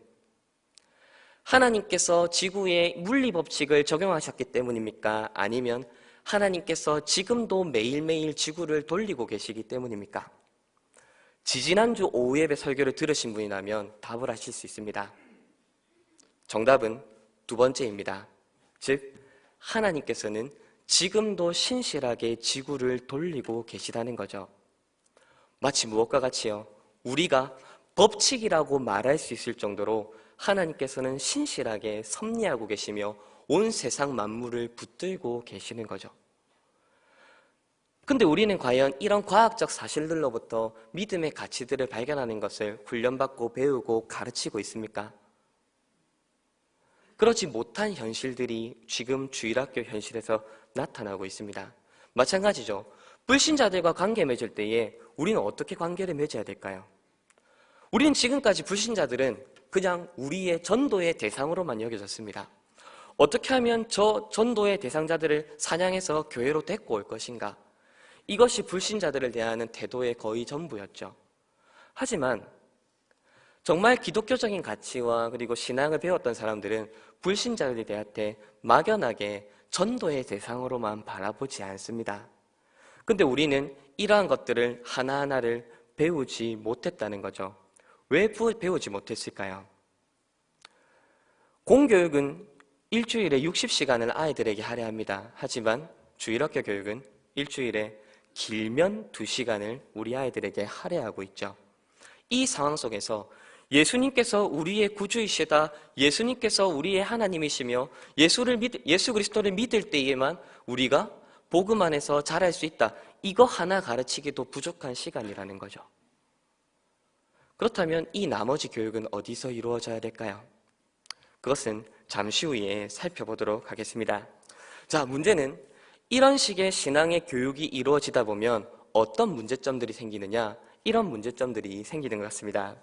하나님께서 지구의 물리법칙을 적용하셨기 때문입니까? 아니면 하나님께서 지금도 매일매일 지구를 돌리고 계시기 때문입니까? 지지난주 오후 예배 설교를 들으신 분이라면 답을 하실 수 있습니다. 정답은 두 번째입니다. 즉, 하나님께서는 지금도 신실하게 지구를 돌리고 계시다는 거죠. 마치 무엇과 같이요? 우리가 법칙이라고 말할 수 있을 정도로 하나님께서는 신실하게 섭리하고 계시며 온 세상 만물을 붙들고 계시는 거죠. 근데 우리는 과연 이런 과학적 사실들로부터 믿음의 가치들을 발견하는 것을 훈련받고 배우고 가르치고 있습니까? 그렇지 못한 현실들이 지금 주일학교 현실에서 나타나고 있습니다. 마찬가지죠. 불신자들과 관계 맺을 때에 우리는 어떻게 관계를 맺어야 될까요? 우리는 지금까지 불신자들은 그냥 우리의 전도의 대상으로만 여겨졌습니다. 어떻게 하면 저 전도의 대상자들을 사냥해서 교회로 데리고 올 것인가? 이것이 불신자들을 대하는 태도의 거의 전부였죠. 하지만 정말 기독교적인 가치와 그리고 신앙을 배웠던 사람들은 불신자들에 대할 때 막연하게 전도의 대상으로만 바라보지 않습니다. 근데 우리는 이러한 것들을 하나하나를 배우지 못했다는 거죠. 왜 배우지 못했을까요? 공교육은 일주일에 60시간을 아이들에게 할애합니다. 하지만 주일학교 교육은 일주일에 길면 2시간을 우리 아이들에게 할애하고 있죠. 이 상황 속에서 예수님께서 우리의 구주이시다, 예수님께서 우리의 하나님이시며 예수 그리스도를 믿을 때에만 우리가 복음 안에서 자랄 수 있다. 이거 하나 가르치기도 부족한 시간이라는 거죠. 그렇다면 이 나머지 교육은 어디서 이루어져야 될까요? 그것은 잠시 후에 살펴보도록 하겠습니다. 자, 문제는 이런 식의 신앙의 교육이 이루어지다 보면 어떤 문제점들이 생기느냐? 이런 문제점들이 생기는 것 같습니다.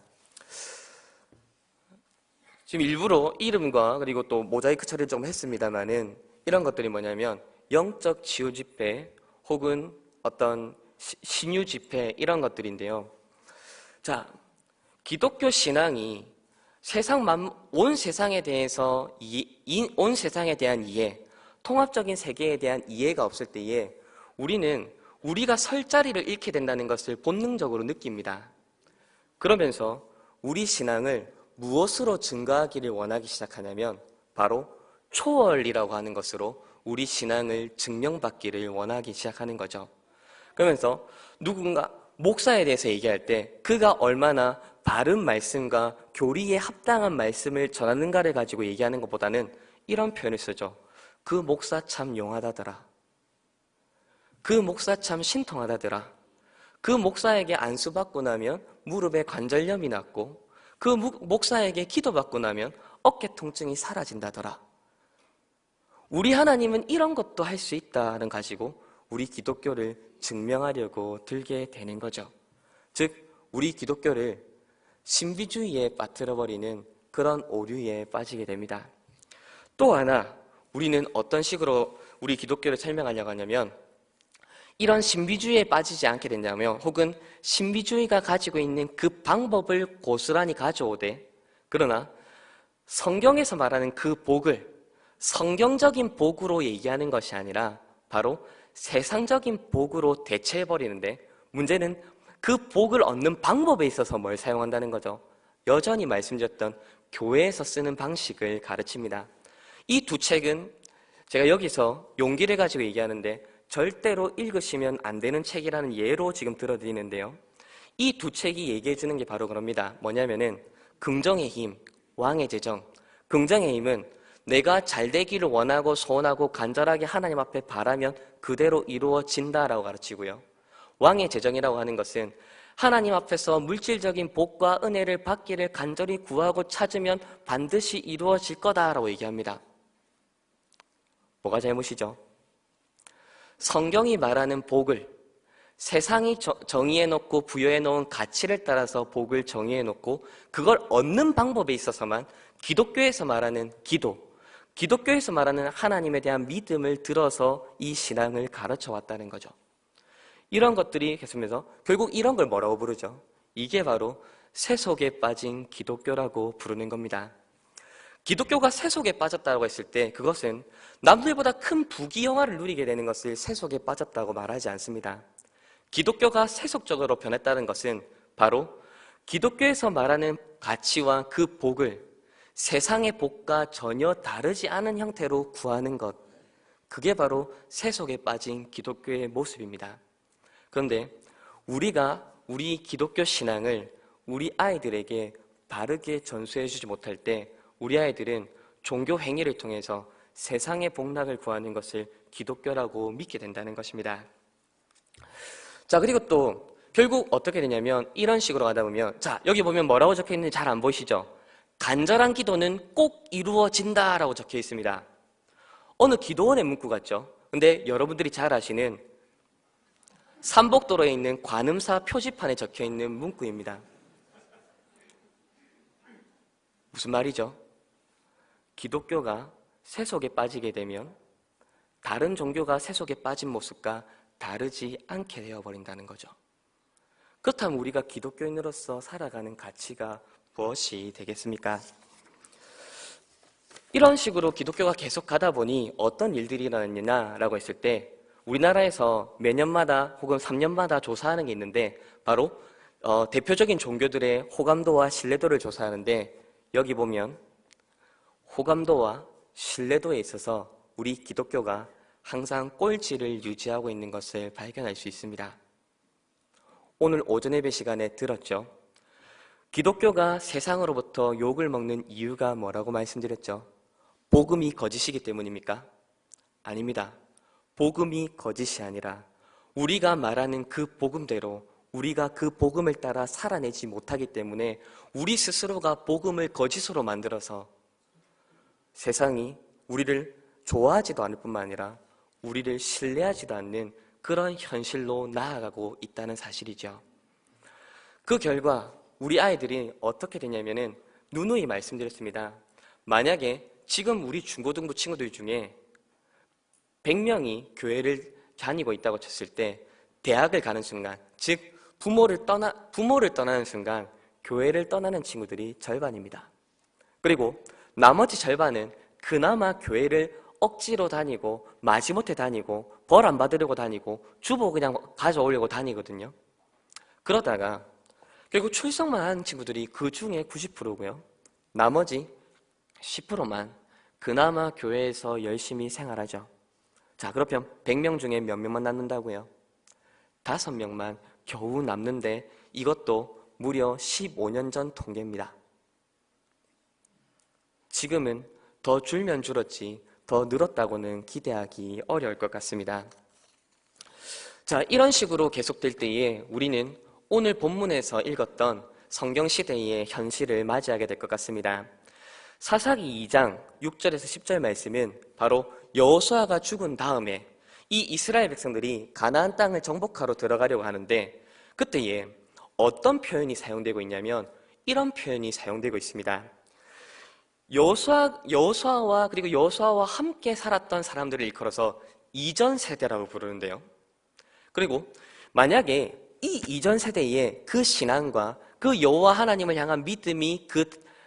지금 일부러 이름과 그리고 또 모자이크 처리를 좀 했습니다만은 이런 것들이 뭐냐면 영적 치유 집회 혹은 어떤 신유 집회 이런 것들인데요. 자, 기독교 신앙이 온 세상에 대해서 온 세상에 대한 이해, 통합적인 세계에 대한 이해가 없을 때에 우리는 우리가 설 자리를 잃게 된다는 것을 본능적으로 느낍니다. 그러면서 우리 신앙을 무엇으로 증거하기를 원하기 시작하냐면 바로 초월이라고 하는 것으로 우리 신앙을 증명받기를 원하기 시작하는 거죠. 그러면서 누군가 목사에 대해서 얘기할 때 그가 얼마나 바른 말씀과 교리에 합당한 말씀을 전하는가를 가지고 얘기하는 것보다는 이런 표현을 쓰죠. 그 목사 참 용하다더라. 그 목사 참 신통하다더라. 그 목사에게 안수받고 나면 무릎에 관절염이 낫고 그 목사에게 기도받고 나면 어깨 통증이 사라진다더라. 우리 하나님은 이런 것도 할 수 있다는 가지고 우리 기독교를 증명하려고 들게 되는 거죠. 즉 우리 기독교를 신비주의에 빠뜨려버리는 그런 오류에 빠지게 됩니다. 또 하나 우리는 어떤 식으로 우리 기독교를 설명하려고 하냐면 이런 신비주의에 빠지지 않게 된다면 혹은 신비주의가 가지고 있는 그 방법을 고스란히 가져오되 그러나 성경에서 말하는 그 복을 성경적인 복으로 얘기하는 것이 아니라 바로 세상적인 복으로 대체해버리는데 문제는 그 복을 얻는 방법에 있어서 뭘 사용한다는 거죠. 여전히 말씀드렸던 교회에서 쓰는 방식을 가르칩니다. 이 두 책은 제가 여기서 용기를 가지고 얘기하는데 절대로 읽으시면 안 되는 책이라는 예로 지금 들어드리는데요. 이 두 책이 얘기해 주는 게 바로 그럽니다. 뭐냐면은 긍정의 힘, 왕의 재정. 긍정의 힘은 내가 잘 되기를 원하고 소원하고 간절하게 하나님 앞에 바라면 그대로 이루어진다라고 가르치고요. 왕의 재정이라고 하는 것은 하나님 앞에서 물질적인 복과 은혜를 받기를 간절히 구하고 찾으면 반드시 이루어질 거다라고 얘기합니다. 뭐가 잘못이죠? 성경이 말하는 복을 세상이 정의해놓고 부여해놓은 가치를 따라서 복을 정의해놓고 그걸 얻는 방법에 있어서만 기독교에서 말하는 기독교에서 말하는 하나님에 대한 믿음을 들어서 이 신앙을 가르쳐 왔다는 거죠. 이런 것들이 계속해서 결국 이런 걸 뭐라고 부르죠? 이게 바로 세속에 빠진 기독교라고 부르는 겁니다. 기독교가 세속에 빠졌다고 했을 때 그것은 남들보다 큰 부귀영화를 누리게 되는 것을 세속에 빠졌다고 말하지 않습니다. 기독교가 세속적으로 변했다는 것은 바로 기독교에서 말하는 가치와 그 복을 세상의 복과 전혀 다르지 않은 형태로 구하는 것, 그게 바로 세속에 빠진 기독교의 모습입니다. 그런데 우리가 우리 기독교 신앙을 우리 아이들에게 바르게 전수해 주지 못할 때 우리 아이들은 종교 행위를 통해서 세상의 복락을 구하는 것을 기독교라고 믿게 된다는 것입니다. 자, 그리고 또 결국 어떻게 되냐면 이런 식으로 가다 보면 자, 여기 보면 뭐라고 적혀 있는지 잘 안 보이시죠? 간절한 기도는 꼭 이루어진다라고 적혀 있습니다. 어느 기도원의 문구 같죠? 근데 여러분들이 잘 아시는 삼복도로에 있는 관음사 표지판에 적혀 있는 문구입니다. 무슨 말이죠? 기독교가 세속에 빠지게 되면 다른 종교가 세속에 빠진 모습과 다르지 않게 되어버린다는 거죠. 그렇다면 우리가 기독교인으로서 살아가는 가치가 무엇이 되겠습니까? 이런 식으로 기독교가 계속 가다 보니 어떤 일들이 일어났냐라고 했을 때 우리나라에서 매년마다 혹은 3년마다 조사하는 게 있는데 바로 대표적인 종교들의 호감도와 신뢰도를 조사하는데 여기 보면 호감도와 신뢰도에 있어서 우리 기독교가 항상 꼴찌를 유지하고 있는 것을 발견할 수 있습니다. 오늘 오전 예배 시간에 들었죠? 기독교가 세상으로부터 욕을 먹는 이유가 뭐라고 말씀드렸죠? 복음이 거짓이기 때문입니까? 아닙니다. 복음이 거짓이 아니라 우리가 말하는 그 복음대로 우리가 그 복음을 따라 살아내지 못하기 때문에 우리 스스로가 복음을 거짓으로 만들어서 세상이 우리를 좋아하지도 않을 뿐만 아니라 우리를 신뢰하지도 않는 그런 현실로 나아가고 있다는 사실이죠. 그 결과 우리 아이들이 어떻게 되냐면은 누누이 말씀드렸습니다. 만약에 지금 우리 중고등부 친구들 중에 100명이 교회를 다니고 있다고 쳤을 때 대학을 가는 순간, 즉 부모를 떠나는 순간 교회를 떠나는 친구들이 절반입니다. 그리고 나머지 절반은 그나마 교회를 억지로 다니고 마지못해 다니고 벌 안 받으려고 다니고 주보 그냥 가져오려고 다니거든요. 그러다가 결국 출석만 하는 친구들이 그 중에 90%고요. 나머지 10%만 그나마 교회에서 열심히 생활하죠. 자, 그러면 100명 중에 몇 명만 남는다고요? 5명만 겨우 남는데 이것도 무려 15년 전 통계입니다. 지금은 더 줄면 줄었지 더 늘었다고는 기대하기 어려울 것 같습니다. 자, 이런 식으로 계속될 때에 우리는 오늘 본문에서 읽었던 성경시대의 현실을 맞이하게 될 것 같습니다. 사사기 2장 6절에서 10절 말씀은 바로 여호수아가 죽은 다음에 이 이스라엘 백성들이 가나안 땅을 정복하러 들어가려고 하는데 그때에 어떤 표현이 사용되고 있냐면 이런 표현이 사용되고 있습니다. 여호수아와 그리고 여호수아와 함께 살았던 사람들을 일컬어서 이전 세대라고 부르는데요. 그리고 만약에 이 이전 세대에 그 신앙과 그 여호와 하나님을 향한 믿음이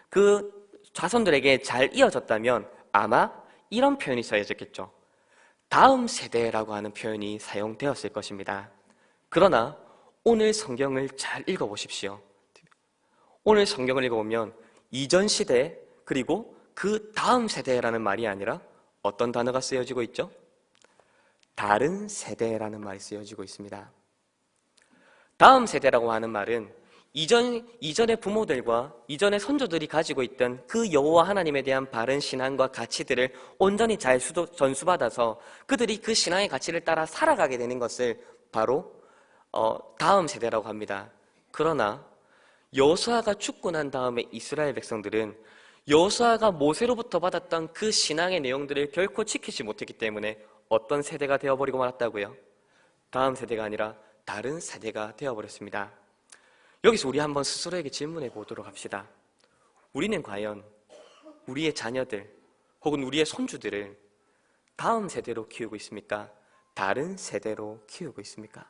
그 자손들에게 잘 이어졌다면 아마 이런 표현이 써야겠죠. 다음 세대라고 하는 표현이 사용되었을 것입니다. 그러나 오늘 성경을 잘 읽어보십시오. 오늘 성경을 읽어보면 이전 시대 그리고 그 다음 세대라는 말이 아니라 어떤 단어가 쓰여지고 있죠? 다른 세대라는 말이 쓰여지고 있습니다. 다음 세대라고 하는 말은 이전의 부모들과 이전의 선조들이 가지고 있던 그 여호와 하나님에 대한 바른 신앙과 가치들을 온전히 잘 전수받아서 그들이 그 신앙의 가치를 따라 살아가게 되는 것을 바로 다음 세대라고 합니다. 그러나 여호수아가 죽고 난 다음에 이스라엘 백성들은 여호수아가 모세로부터 받았던 그 신앙의 내용들을 결코 지키지 못했기 때문에 어떤 세대가 되어버리고 말았다고요? 다음 세대가 아니라 다른 세대가 되어버렸습니다. 여기서 우리 한번 스스로에게 질문해 보도록 합시다. 우리는 과연 우리의 자녀들 혹은 우리의 손주들을 다음 세대로 키우고 있습니까? 다른 세대로 키우고 있습니까?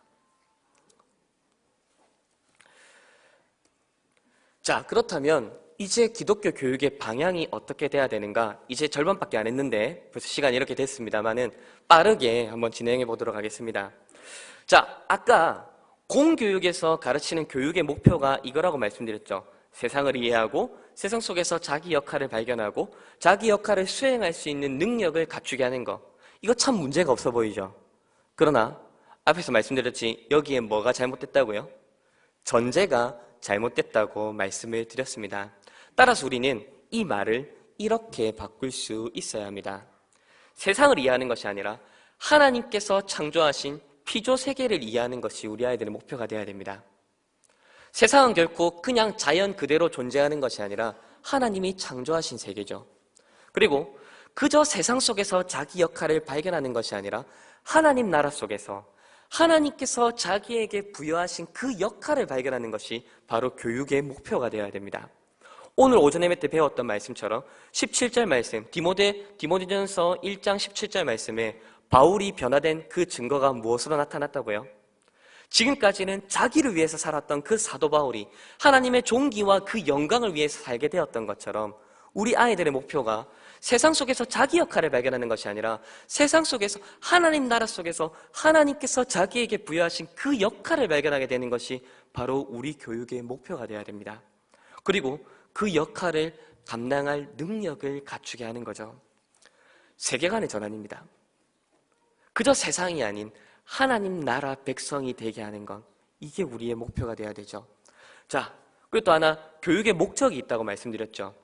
자, 그렇다면 이제 기독교 교육의 방향이 어떻게 돼야 되는가? 이제 절반밖에 안 했는데 벌써 시간이 이렇게 됐습니다만은 빠르게 한번 진행해 보도록 하겠습니다. 자, 아까 공교육에서 가르치는 교육의 목표가 이거라고 말씀드렸죠. 세상을 이해하고 세상 속에서 자기 역할을 발견하고 자기 역할을 수행할 수 있는 능력을 갖추게 하는 것. 이거 참 문제가 없어 보이죠. 그러나 앞에서 말씀드렸지 여기에 뭐가 잘못됐다고요? 전제가 잘못됐다고 말씀을 드렸습니다. 따라서 우리는 이 말을 이렇게 바꿀 수 있어야 합니다. 세상을 이해하는 것이 아니라 하나님께서 창조하신 피조 세계를 이해하는 것이 우리 아이들의 목표가 되어야 됩니다. 세상은 결코 그냥 자연 그대로 존재하는 것이 아니라 하나님이 창조하신 세계죠. 그리고 그저 세상 속에서 자기 역할을 발견하는 것이 아니라 하나님 나라 속에서 하나님께서 자기에게 부여하신 그 역할을 발견하는 것이 바로 교육의 목표가 되어야 됩니다. 오늘 오전에 때 배웠던 말씀처럼 17절 말씀, 디모데전서 1장 17절 말씀에 바울이 변화된 그 증거가 무엇으로 나타났다고요? 지금까지는 자기를 위해서 살았던 그 사도 바울이 하나님의 존귀와 그 영광을 위해서 살게 되었던 것처럼 우리 아이들의 목표가 세상 속에서 자기 역할을 발견하는 것이 아니라 세상 속에서 하나님 나라 속에서 하나님께서 자기에게 부여하신 그 역할을 발견하게 되는 것이 바로 우리 교육의 목표가 되어야 됩니다. 그리고 그 역할을 감당할 능력을 갖추게 하는 거죠. 세계관의 전환입니다. 그저 세상이 아닌 하나님 나라 백성이 되게 하는 것, 이게 우리의 목표가 되어야 되죠. 자, 그리고 또 하나 교육의 목적이 있다고 말씀드렸죠.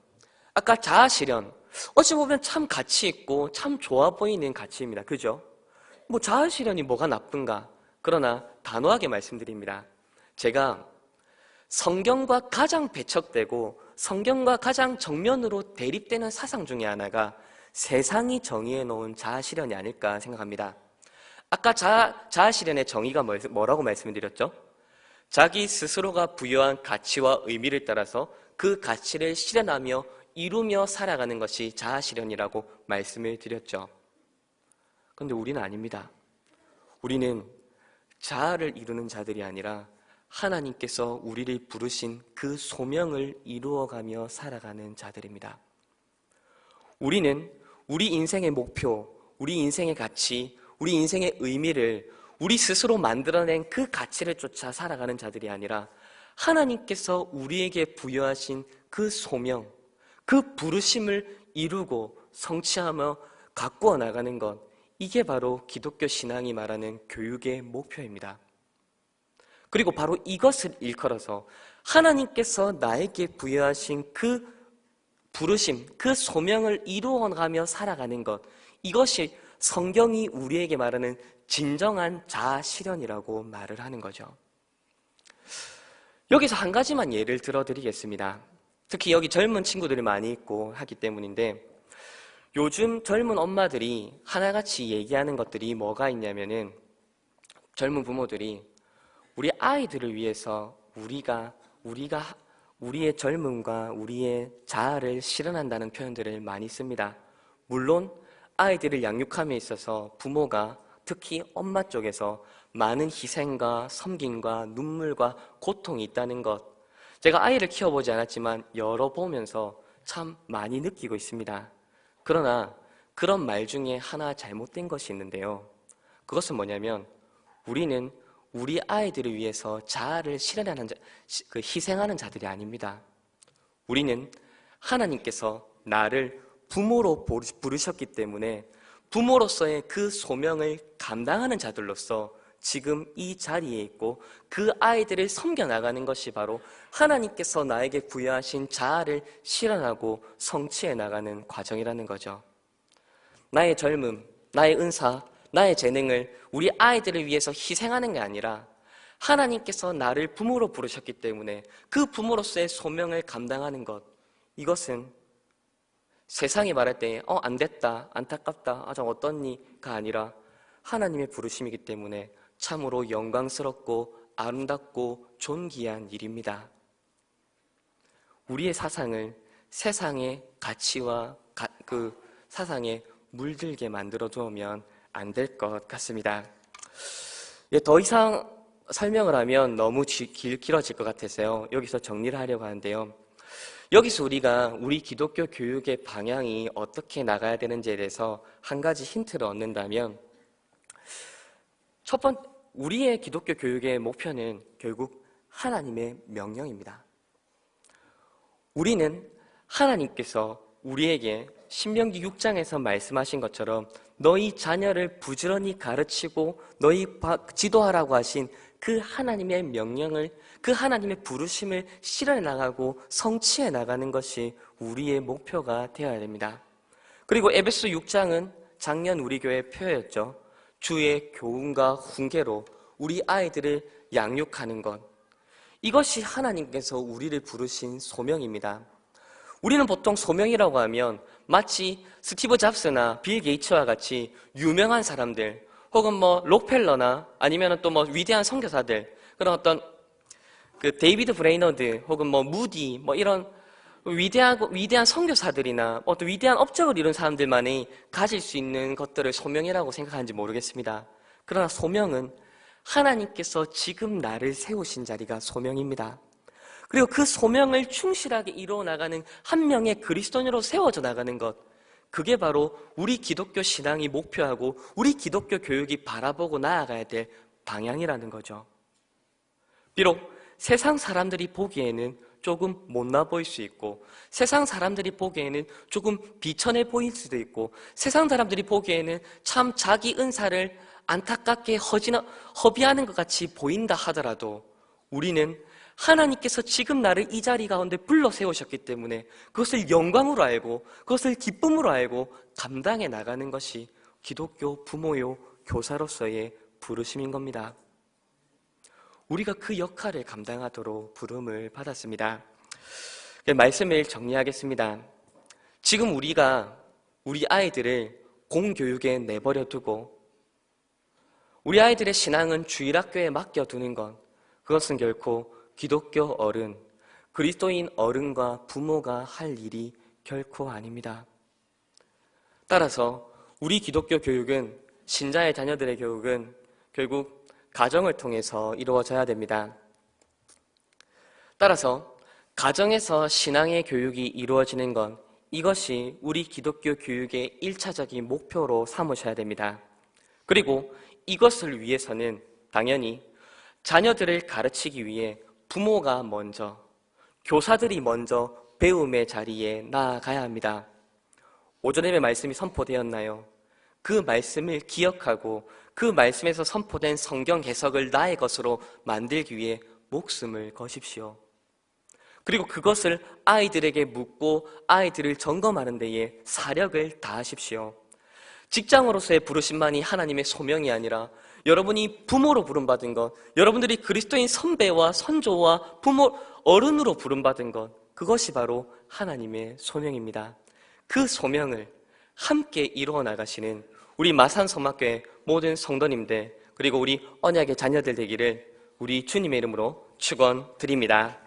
아까 자아실현, 어찌 보면 참 가치 있고 참 좋아 보이는 가치입니다. 그죠? 뭐 자아실현이 뭐가 나쁜가? 그러나 단호하게 말씀드립니다. 제가 성경과 가장 배척되고 성경과 가장 정면으로 대립되는 사상 중에 하나가 세상이 정의해 놓은 자아실현이 아닐까 생각합니다. 아까 자아실현의 정의가 뭐라고 말씀드렸죠? 자기 스스로가 부여한 가치와 의미를 따라서 그 가치를 실현하며 이루며 살아가는 것이 자아실현이라고 말씀을 드렸죠. 그런데 우리는 아닙니다. 우리는 자아를 이루는 자들이 아니라 하나님께서 우리를 부르신 그 소명을 이루어가며 살아가는 자들입니다. 우리는 우리 인생의 목표, 우리 인생의 가치, 우리 인생의 의미를 우리 스스로 만들어낸 그 가치를 쫓아 살아가는 자들이 아니라 하나님께서 우리에게 부여하신 그 소명, 그 부르심을 이루고 성취하며 가꾸어 나가는 것, 이게 바로 기독교 신앙이 말하는 교육의 목표입니다. 그리고 바로 이것을 일컬어서 하나님께서 나에게 부여하신 그 부르심, 그 소명을 이루어가며 살아가는 것, 이것이 성경이 우리에게 말하는 진정한 자아실현이라고 말을 하는 거죠. 여기서 한 가지만 예를 들어드리겠습니다. 특히 여기 젊은 친구들이 많이 있고 하기 때문인데, 요즘 젊은 엄마들이 하나같이 얘기하는 것들이 뭐가 있냐면은, 젊은 부모들이 우리 아이들을 위해서 우리가 우리의 젊음과 우리의 자아를 실현한다는 표현들을 많이 씁니다. 물론 아이들을 양육함에 있어서 부모가 특히 엄마 쪽에서 많은 희생과 섬김과 눈물과 고통이 있다는 것, 제가 아이를 키워보지 않았지만 열어보면서 참 많이 느끼고 있습니다. 그러나 그런 말 중에 하나 잘못된 것이 있는데요. 그것은 뭐냐면 우리는 우리 아이들을 위해서 자아를 실현하는 희생하는 자들이 아닙니다. 우리는 하나님께서 나를 부모로 부르셨기 때문에 부모로서의 그 소명을 감당하는 자들로서 지금 이 자리에 있고 그 아이들을 섬겨나가는 것이 바로 하나님께서 나에게 부여하신 자아를 실현하고 성취해 나가는 과정이라는 거죠. 나의 젊음, 나의 은사, 나의 재능을 우리 아이들을 위해서 희생하는 게 아니라 하나님께서 나를 부모로 부르셨기 때문에 그 부모로서의 소명을 감당하는 것, 이것은 세상이 말할 때 안 됐다, 안타깝다, 좀 어떻니가 아니라 하나님의 부르심이기 때문에 참으로 영광스럽고 아름답고 존귀한 일입니다. 우리의 사상을 세상의 가치와 그 사상에 물들게 만들어 두면 안 될 것 같습니다. 더 이상 설명을 하면 너무 길어질 것 같아서요. 여기서 정리를 하려고 하는데요. 여기서 우리가 우리 기독교 교육의 방향이 어떻게 나가야 되는지에 대해서 한 가지 힌트를 얻는다면, 첫 번째, 우리의 기독교 교육의 목표는 결국 하나님의 명령입니다. 우리는 하나님께서 우리에게 신명기 6장에서 말씀하신 것처럼 너희 자녀를 부지런히 가르치고 너희 지도하라고 하신 그 하나님의 명령을, 그 하나님의 부르심을 실현해 나가고 성취해 나가는 것이 우리의 목표가 되어야 됩니다. 그리고 에베소 6장은 작년 우리 교회 표였죠. 주의 교훈과 훈계로 우리 아이들을 양육하는 것, 이것이 하나님께서 우리를 부르신 소명입니다. 우리는 보통 소명이라고 하면 마치 스티브 잡스나 빌 게이츠와 같이 유명한 사람들, 혹은 록펠러나 아니면 또 위대한 선교사들, 그런 어떤 데이비드 브레이너드 혹은 무디 이런 위대한 선교사들이나 어떤 위대한 업적을 이룬 사람들만이 가질 수 있는 것들을 소명이라고 생각하는지 모르겠습니다. 그러나 소명은 하나님께서 지금 나를 세우신 자리가 소명입니다. 그리고 그 소명을 충실하게 이루어 나가는 한 명의 그리스도인으로 세워져 나가는 것, 그게 바로 우리 기독교 신앙이 목표하고 우리 기독교 교육이 바라보고 나아가야 될 방향이라는 거죠. 비록 세상 사람들이 보기에는 조금 못나 보일 수 있고, 세상 사람들이 보기에는 조금 비천해 보일 수도 있고, 세상 사람들이 보기에는 참 자기 은사를 안타깝게 허비하는 것 같이 보인다 하더라도 우리는 하나님께서 지금 나를 이 자리 가운데 불러 세우셨기 때문에 그것을 영광으로 알고 그것을 기쁨으로 알고 감당해 나가는 것이 기독교 부모요 교사로서의 부르심인 겁니다. 우리가 그 역할을 감당하도록 부름을 받았습니다. 말씀을 정리하겠습니다. 지금 우리가 우리 아이들을 공교육에 내버려 두고 우리 아이들의 신앙은 주일학교에 맡겨두는 것, 그것은 결코 기독교 어른, 그리스도인 어른과 부모가 할 일이 결코 아닙니다. 따라서 우리 기독교 교육은, 신자의 자녀들의 교육은 결국 가정을 통해서 이루어져야 됩니다. 따라서 가정에서 신앙의 교육이 이루어지는 것, 이것이 우리 기독교 교육의 1차적인 목표로 삼으셔야 됩니다. 그리고 이것을 위해서는 당연히 자녀들을 가르치기 위해 부모가 먼저, 교사들이 먼저 배움의 자리에 나아가야 합니다. 오전에 말씀이 선포되었나요? 그 말씀을 기억하고 그 말씀에서 선포된 성경 해석을 나의 것으로 만들기 위해 목숨을 거십시오. 그리고 그것을 아이들에게 묻고 아이들을 점검하는 데에 사력을 다하십시오. 직장으로서의 부르심만이 하나님의 소명이 아니라 여러분이 부모로 부름받은 것, 여러분들이 그리스도인 선배와 선조와 부모, 어른으로 부름받은 것, 그것이 바로 하나님의 소명입니다. 그 소명을 함께 이루어 나가시는 우리 마산성막교회 모든 성도님들, 그리고 우리 언약의 자녀들 되기를 우리 주님의 이름으로 축원드립니다.